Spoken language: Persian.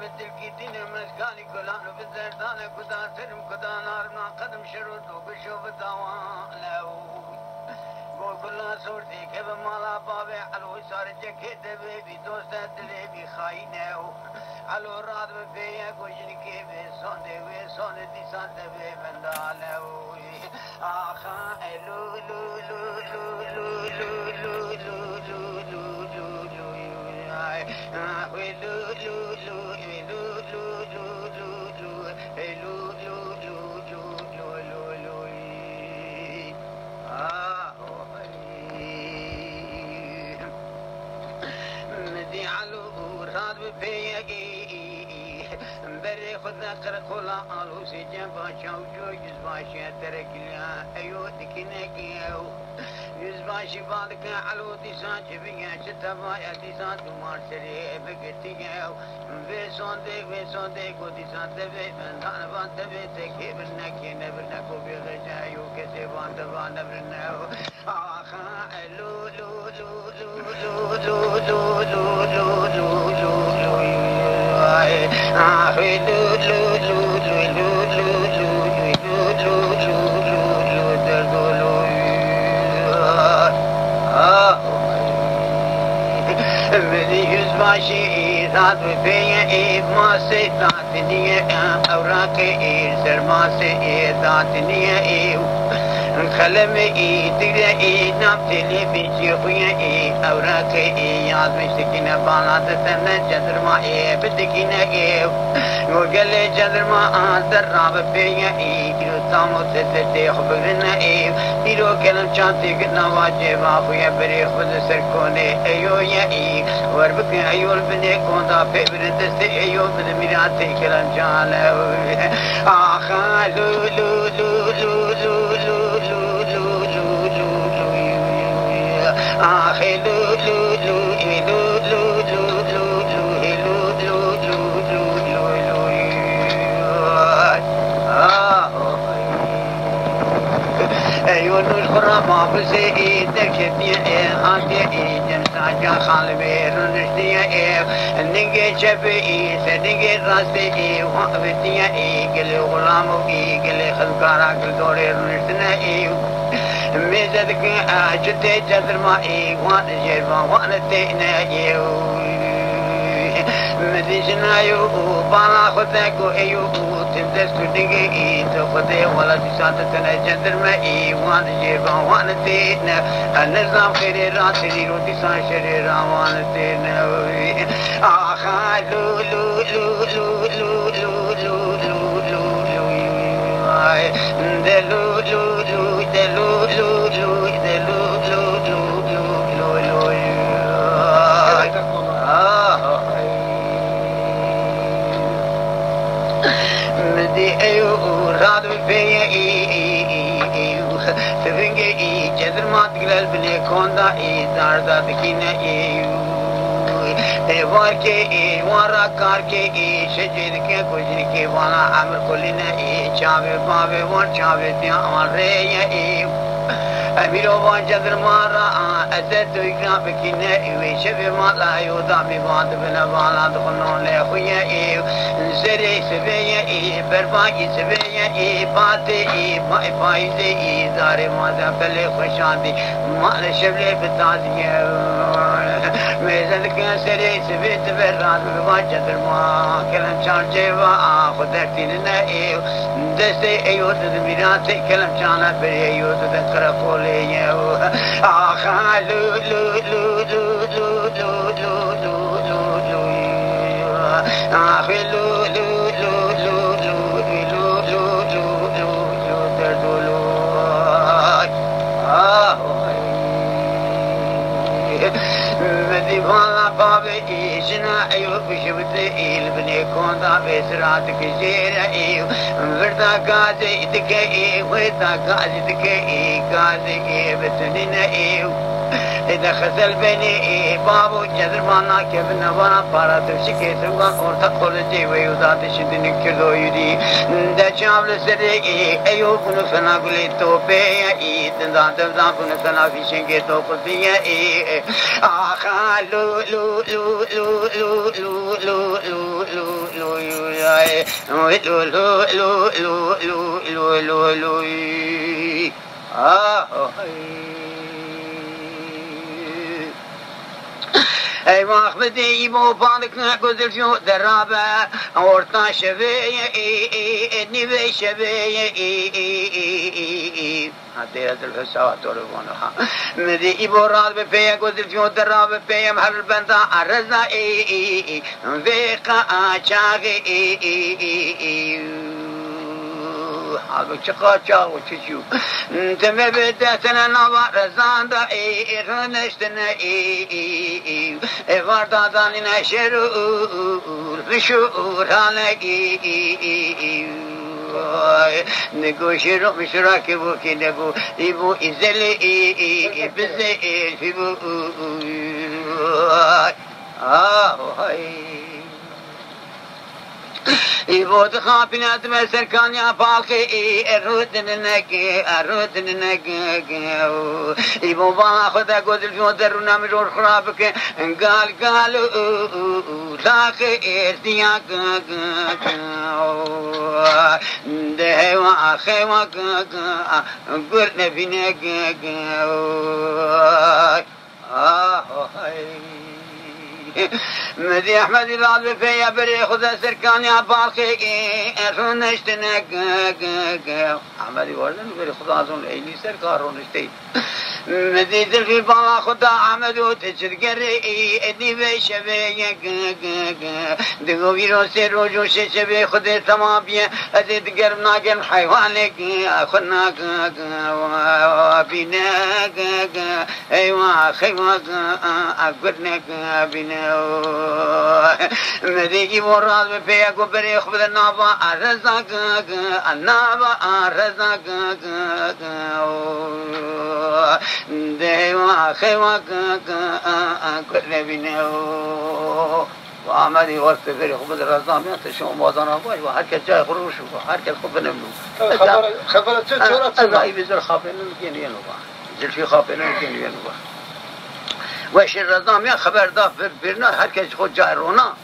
بدل کی دین مسکانی گلان و بزردان کدا سرم کدا نارنا قدم شروع تو گشو بدوان لو گو کلا سورتی که به مالا بابه علو سار جکه دبه بی دوست دلی بی خواهی نو علو راد به بیه گوشن که به سانده دیسان دبه بندالو آخا لو لو لو لو لو لو لو لو لو بري خذنا قرقولا علوسي جنبا شوجو جزباشي تركليا ايو دكيناكيو جزباشي بالك علو ديسان جبيا شتبا يا ديسان تمار سري بكتيو ويسون ديك وديسان تبي بندان بان تبي تكي برناكي نبرناكو بيغجايو كسي بان تبان نبرناو آخا لو لو لو لو لو لو لو لو لو لو لو ماشي ذات بفيا ما سيدات نية أوراق سر ما سيدات نية خلم تقرأ نام تلي بيجي خويا أوراق ياد مشتكينا بالات سنة جدر ما بدكينا وقال جدر ما دراب بفيا كيلو تامو تسدي خبرنا كيلو كلام شانتي كنا واجب خويا بري خذ سركوني أيو يا وربك أيو البني كوندا في بردست أيو بدميراتي كلام جاله آخا لو لو لو لو لو لو آخي لو لو لو لو لو لو لو لو لو لو أيوة نشكر ما بزي تكتني هاتي جمسا جا خالبي رنشتي نيجي شبي سديجي راسي وقفتي قل غلامو قل خلقارا قل دوري رنشتنا ميزدك جدي جدر مائي وانا جيبا وانا تينا مديجنا يو بالا خدكو ايو تندسكو دقيقي تخدي ولا تسانتنا جدر مائي وانا جيبا وانا تينا النظام خيري راسي رو تسان شريرا وانا تينا آخا لو لو لو لو لو لو لو لو لو دلو لو لو دلو لو لو دلو لو لو لو لو مدي ايو راد بيا ايو تبنجي جدر ما تقلل بني كوندا دار دكينا ايو وار के वारा कार के शजीद के गुजर के वाला अमर कोलिना चावे बावे वर चावे त्या रे ये अमीरो वन जदर मारा अजद तो इकरा बकिने वे शबे माला योदा में बात बना वाला तो नोले हुए सरे सवे ये बरबागी सवे ये बाते माय पाई से दारे मादा पहले खुशादी माल शबले बतादिए मेजद के सरे सवे तबरात बवाजदर मा कलम चार जेवा खुदती ने दसे अयोद मिरात कलम चाना पर अयोद तकर कोले ये आखा लू लू लू लू लू लू लू लू लू लू आखा लू लू लू लू लू लू लू लू लू लू दर्दलो दीवाना बाबे ईशना अयो बिशबते इल बने कोंदा बेसरात के जेर अयो वर्दा गाजे इदके वेदा गाजे इदके गाजे बतनी न अयो إذا خسل بيني بابو جذر مانا كيف نوانا بارا تفشكي سوغان أورتا قولتي ويوزات شدني كردو يدي دا شامل سري أيو كنو فنا قولي توبي دنزان دنزان كنو فنا في شنكي تو قلتي آخا لو لو لو لو لو لو لو لو لو لو ياي لو لو لو لو لو لو لو لو ای واخدی ایمو پانک نگذر شو درابه اورتا شویه نیوه شویه هذه الحساب توربونها مدي إبورات بفيا قدر شو دراب بفيا محل بنتا أرزا فيقا أشاغي هذا شقاچا وشيشو تم بدتنا نوا رزان دا رنشتنا واردا داننا شرور بشور هالكي نگو شروع مشرا که بو که نگو ایبو ازلی بزیل فی بو ایبو تخافینات میں سرکانیا پاکی ارودن نگی ایبو با خدا گذر جو درنا مرور خراب که گال لاخی ارتیا دهوا خیوا گر نبینه مدي أحمد العظم فيا بري خذ سركان يا باقي رونشتنا أحمد الوردن بري خذ عظم إلي سركار رونشتي مدي في بالا خدا أحمد وتشرقري إني بشبيه دعو بيرو سيرو شبيه خذ تمام بيه أزيد قربنا قرب حيوانك أخنا بينا أيوا خيوا أقولنا بينا مدي مراد بفيا قبري خبر النابا الرزاق النابا الرزاق ديوا خيوا كل بينه وعملي واستفري خبر الرزاق يتشوم موازنة باي وهركز جاي خروش وهركز خبر نملو خبر تجارة الله يبزر خابين يمكن ينوبا زل في خابين يمكن ينوبا وش الرزاق يا خبر ده برنا هركز خود جاي رونا